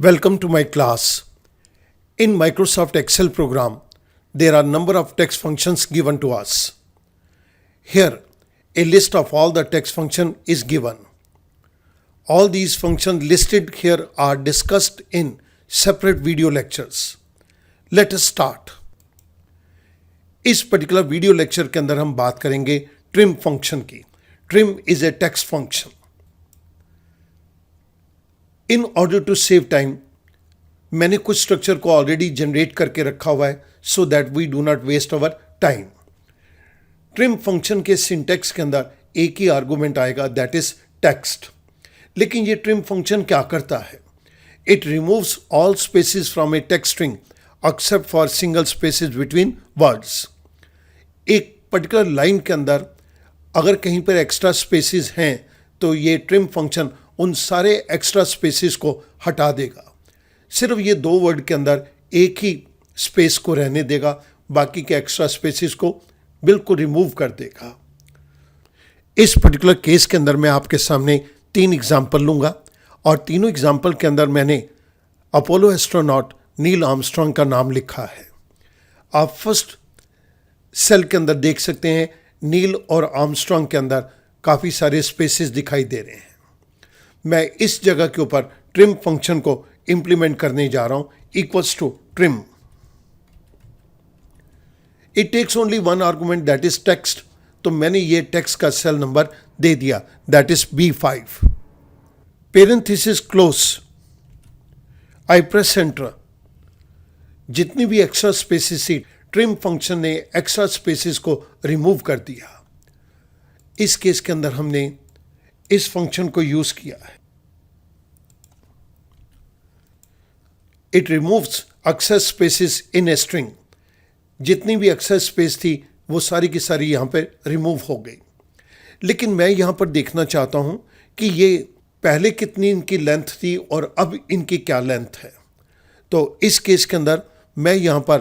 Welcome to my class. In Microsoft Excel program, there are number of text functions given to us. Here, a list of all the text function is given. All these functions listed here are discussed in separate video lectures. Let us start. इस particular video lecture के अंदर हम बात करेंगे trim function की. Trim is a text function. In order to save time मैंने कुछ structure को ऑलरेडी जनरेट करके रखा हुआ है so that we do not waste our time. Trim function के सिंटेक्स के अंदर एक ही आर्गुमेंट आएगा, दैट इज टेक्स्ट. लेकिन ये ट्रिम फंक्शन क्या करता है? It removes all spaces from a text string except for single spaces between words. एक पर्टिकुलर लाइन के अंदर अगर कहीं पर एक्स्ट्रा स्पेसिस हैं तो ये ट्रिम फंक्शन उन सारे एक्स्ट्रा स्पेसिस को हटा देगा. सिर्फ ये दो वर्ड के अंदर एक ही स्पेस को रहने देगा, बाकी के एक्स्ट्रा स्पेसिस को बिल्कुल रिमूव कर देगा. इस पर्टिकुलर केस के अंदर मैं आपके सामने 3 एग्जाम्पल लूँगा और तीनों एग्जाम्पल के अंदर मैंने अपोलो एस्ट्रोनॉट नील आर्मस्ट्रांग का नाम लिखा है. आप फर्स्ट सेल के अंदर देख सकते हैं नील और आर्मस्ट्रांग के अंदर काफ़ी सारे स्पेसेस दिखाई दे रहे हैं. मैं इस जगह के ऊपर ट्रिम फंक्शन को इंप्लीमेंट करने जा रहा हूं. Equals to trim. It takes only one argument that is text. तो मैंने ये टेक्स्ट का सेल नंबर दे दिया, that is B5. Parenthesis close. I press enter. जितनी भी एक्स्ट्रा स्पेसिस थी ट्रिम फंक्शन ने एक्स्ट्रा स्पेसिस को रिमूव कर दिया. इस केस के अंदर हमने इस फंक्शन को यूज किया है. It removes excess spaces in a string. जितनी भी एक्सेस स्पेस थी वो सारी की सारी यहां पे रिमूव हो गई. लेकिन मैं यहां पर देखना चाहता हूं कि ये पहले कितनी इनकी लेंथ थी और अब इनकी क्या लेंथ है. तो इस केस के अंदर मैं यहां पर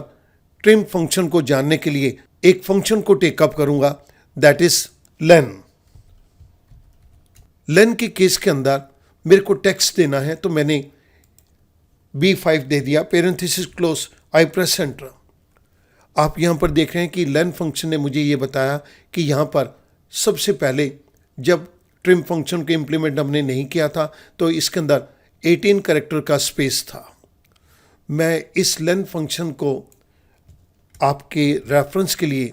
ट्रिम फंक्शन को जानने के लिए एक फंक्शन को टेकअप करूंगा, दैट इज लेन. लेन के केस के अंदर मेरे को टेक्स्ट देना है तो मैंने B5 दे दिया. Parenthesis close. I press enter. आप यहां पर देख रहे हैं कि लेन फंक्शन ने मुझे ये बताया कि यहां पर सबसे पहले जब ट्रिम फंक्शन को इंप्लीमेंट हमने नहीं किया था तो इसके अंदर 18 कैरेक्टर का स्पेस था. मैं इस लेन फंक्शन को आपके रेफरेंस के लिए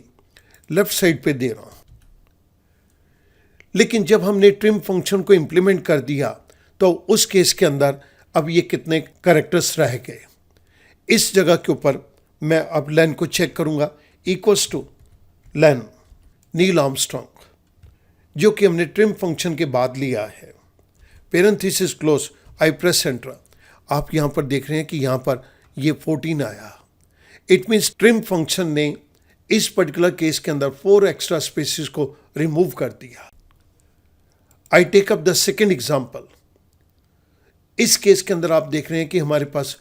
लेफ्ट साइड पे दे रहा हूं. लेकिन जब हमने ट्रिम फंक्शन को इंप्लीमेंट कर दिया तो उस केस के अंदर अब ये कितने कैरेक्टर्स रह गए. इस जगह के ऊपर मैं अब लेन को चेक करूंगा. Equals to len Neil Armstrong, जो कि हमने ट्रिम फंक्शन के बाद लिया है. Parenthesis close. I press enter. आप यहां पर देख रहे हैं कि यहां पर ये 14 आया. इट मीन्स ट्रिम फंक्शन ने इस पर्टिकुलर केस के अंदर 4 एक्स्ट्रा स्पेसिस को रिमूव कर दिया. I take up the second example. इस केस के अंदर आप देख रहे हैं कि हमारे पास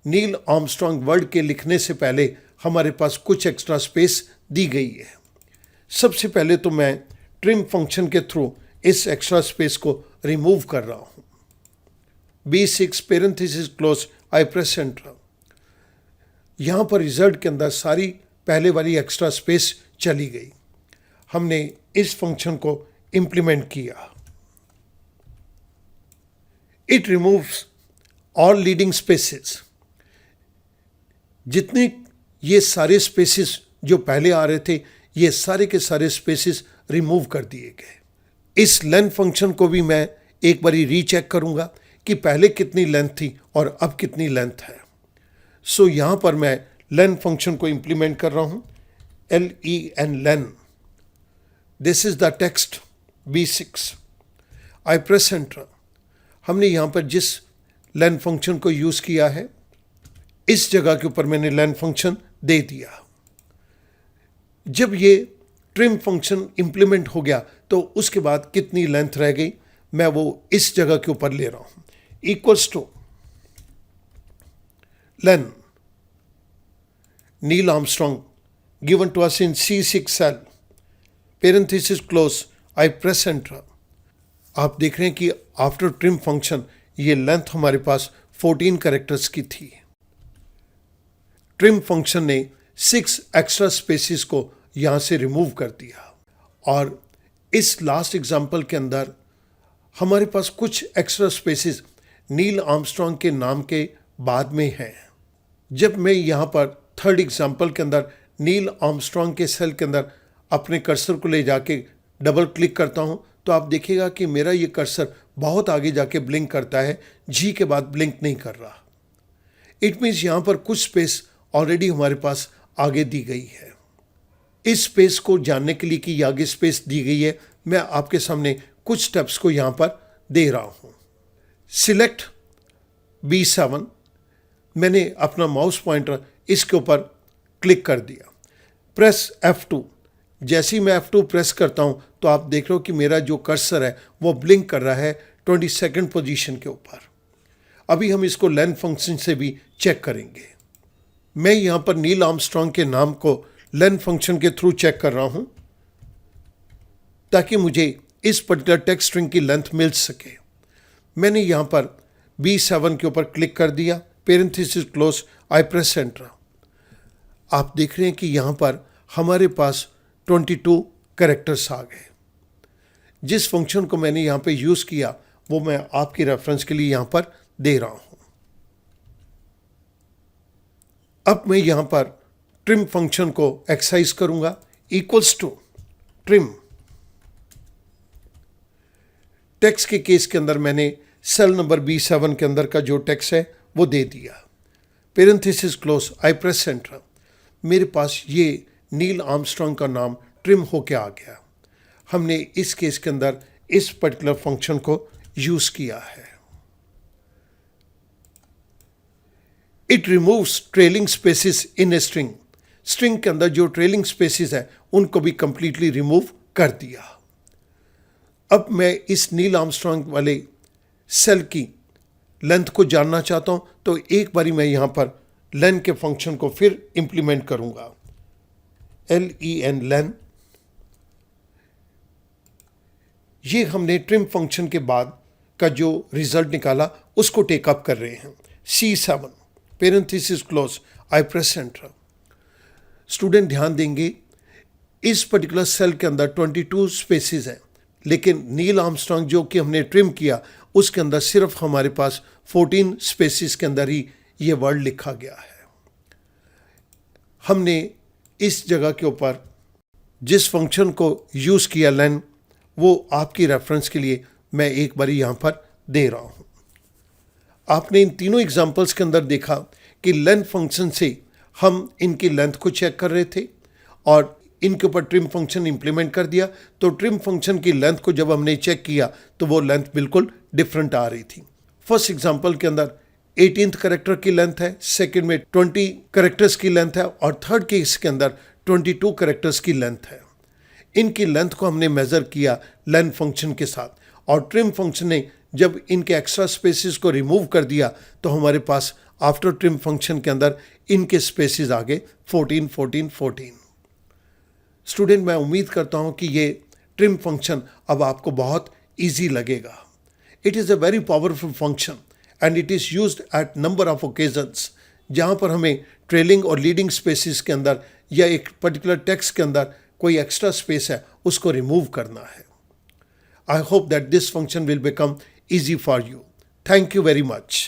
नील आर्मस्ट्रांग वर्ड के लिखने से पहले हमारे पास कुछ एक्स्ट्रा स्पेस दी गई है. सबसे पहले तो मैं ट्रिम फंक्शन के थ्रू इस एक्स्ट्रा स्पेस को रिमूव कर रहा हूं. B6 parenthesis close. I press enter. यहां पर रिजल्ट के अंदर सारी पहले वाली एक्स्ट्रा स्पेस चली गई. हमने इस फंक्शन को इंप्लीमेंट किया. It removes all leading spaces. जितने ये सारे स्पेसिस जो पहले आ रहे थे ये सारे के सारे स्पेसिस रिमूव कर दिए गए. इस लेंथ फंक्शन को भी मैं एक बारी रीचेक करूंगा कि पहले कितनी लेंथ थी और अब कितनी लेंथ है. सो यहां पर मैं लेन फंक्शन को इंप्लीमेंट कर रहा हूं. LEN lane. This is the text B6. I press enter. हमने यहां पर जिस लेन फंक्शन को यूज किया है इस जगह के ऊपर मैंने लेन फंक्शन दे दिया. जब ये ट्रिम फंक्शन इंप्लीमेंट हो गया तो उसके बाद कितनी लेंथ रह गई मैं वो इस जगह के ऊपर ले रहा हूं. Equals to len Neil Armstrong given to us in C6 cell. Parenthesis close. I press enter. आप देख रहे हैं कि आफ्टर ट्रिम फंक्शन ये लेंथ हमारे पास 14 कैरेक्टर्स की थी। ट्रिम फंक्शन ने 6 एक्स्ट्रा स्पेसिस को यहाँ से रिमूव कर दिया और इस लास्ट एग्जाम्पल के अंदर हमारे पास कुछ एक्स्ट्रा स्पेसिस नील आर्मस्ट्रॉन्ग के नाम के बाद में हैं। जब मैं यहाँ पर थर्ड एग्जाम्पल के अंदर नील आर्मस्ट्रॉन्ग के सेल के अंदर अपने कर्सर को ले जाके डबल क्लिक करता हूँ तो आप देखिएगा कि मेरा ये कर्सर बहुत आगे जाके ब्लिंक करता है, जी के बाद ब्लिंक नहीं कर रहा। इट मीन्स यहाँ पर कुछ स्पेस ऑलरेडी हमारे पास आगे दी गई है। इस स्पेस को जानने के लिए कि ये आगे स्पेस दी गई है, मैं आपके सामने कुछ स्टेप्स को यहाँ पर दे रहा हूँ। सिलेक्ट B7, मैंने अपना माउस पॉइंटर इसके ऊपर क्लिक कर दिया। प्रेस F2, जैसे ही मैं F2 प्रेस करता हूँ तो आप देख रहे हो कि मेरा जो कर्सर है वो ब्लिंक कर रहा है 22nd पोजीशन के ऊपर। अभी हम इसको लेन फंक्शन से भी चेक करेंगे। मैं यहाँ पर नील आर्मस्ट्रॉन्ग के नाम को लेन फंक्शन के थ्रू चेक कर रहा हूँ ताकि मुझे इस पर्टिकुलर टेक्स्ट स्ट्रिंग की लेंथ मिल सके। मैंने यहाँ पर B7 के ऊपर क्लिक कर दिया, parenthesis close, I press enter. आप देख रहे हैं कि यहाँ पर हमारे पास 22 कैरेक्टर्स आ गए। जिस फंक्शन को मैंने यहाँ पे यूज़ किया वो मैं आपकी रेफरेंस के लिए यहाँ पर दे रहा हूँ। अब मैं यहाँ पर ट्रिम फंक्शन को एक्सरसाइज करूँगा। इक्वल्स टू ट्रिम, टेक्स्ट के केस के अंदर मैंने सेल नंबर B7 के अंदर का जो टेक्स्ट है वो दे दिया। Parenthesis close, I press enter. मेरे पास ये नील आर्मस्ट्रॉन्ग का नाम ट्रिम होके आ गया। हमने इस केस के अंदर इस पर्टिकुलर फंक्शन को यूज किया है। It removes trailing spaces in a string, string के अंदर जो ट्रेलिंग स्पेसिस है उनको भी कंप्लीटली रिमूव कर दिया। अब मैं इस नील आर्मस्ट्रॉन्ग वाले सेल की लेंथ को जानना चाहता हूं तो एक बारी मैं यहां पर लेन के फंक्शन को फिर इंप्लीमेंट करूंगा। LEN लेन, ये हमने ट्रिम फंक्शन के बाद का जो रिजल्ट निकाला उसको टेकअप कर रहे हैं। C7, parenthesis close, I press enter. Student ध्यान देंगे, इस पर्टिकुलर सेल के अंदर 22 स्पेसिस हैं, लेकिन नील आर्मस्ट्रॉन्ग जो कि हमने ट्रिम किया उसके अंदर सिर्फ हमारे पास 14 स्पेसिस के अंदर ही ये वर्ड लिखा गया है। हमने इस जगह के ऊपर जिस फंक्शन को यूज़ किया लेन, वो आपकी रेफरेंस के लिए मैं एक बारी यहाँ पर दे रहा हूँ। आपने इन तीनों एग्जाम्पल्स के अंदर देखा कि लेन फंक्शन से हम इनकी लेंथ को चेक कर रहे थे और इनके ऊपर ट्रिम फंक्शन इंप्लीमेंट कर दिया। तो ट्रिम फंक्शन की लेंथ को जब हमने चेक किया तो वो लेंथ बिल्कुल डिफरेंट आ रही थी। फर्स्ट एग्जाम्पल के अंदर 18th कैरेक्टर की लेंथ है, सेकंड में 20 कैरेक्टर्स की लेंथ है और थर्ड केस के अंदर 22 कैरेक्टर्स की लेंथ है। इनकी लेंथ को हमने मेज़र किया लेन फंक्शन के साथ और ट्रिम फंक्शन ने जब इनके एक्स्ट्रा स्पेसिस को रिमूव कर दिया तो हमारे पास आफ्टर ट्रिम फंक्शन के अंदर इनके स्पेसिस आ गए 14, 14, 14। स्टूडेंट, मैं उम्मीद करता हूं कि ये ट्रिम फंक्शन अब आपको बहुत ईजी लगेगा। It is a very powerful function and it is used eight number of occasions, जहाँ पर हमें ट्रेलिंग और लीडिंग स्पेसिस के अंदर या एक पर्टिकुलर टेक्स्ट के अंदर कोई एक्स्ट्रा स्पेस है उसको रिमूव करना है। I hope that this function will become easy for you. Thank you very much.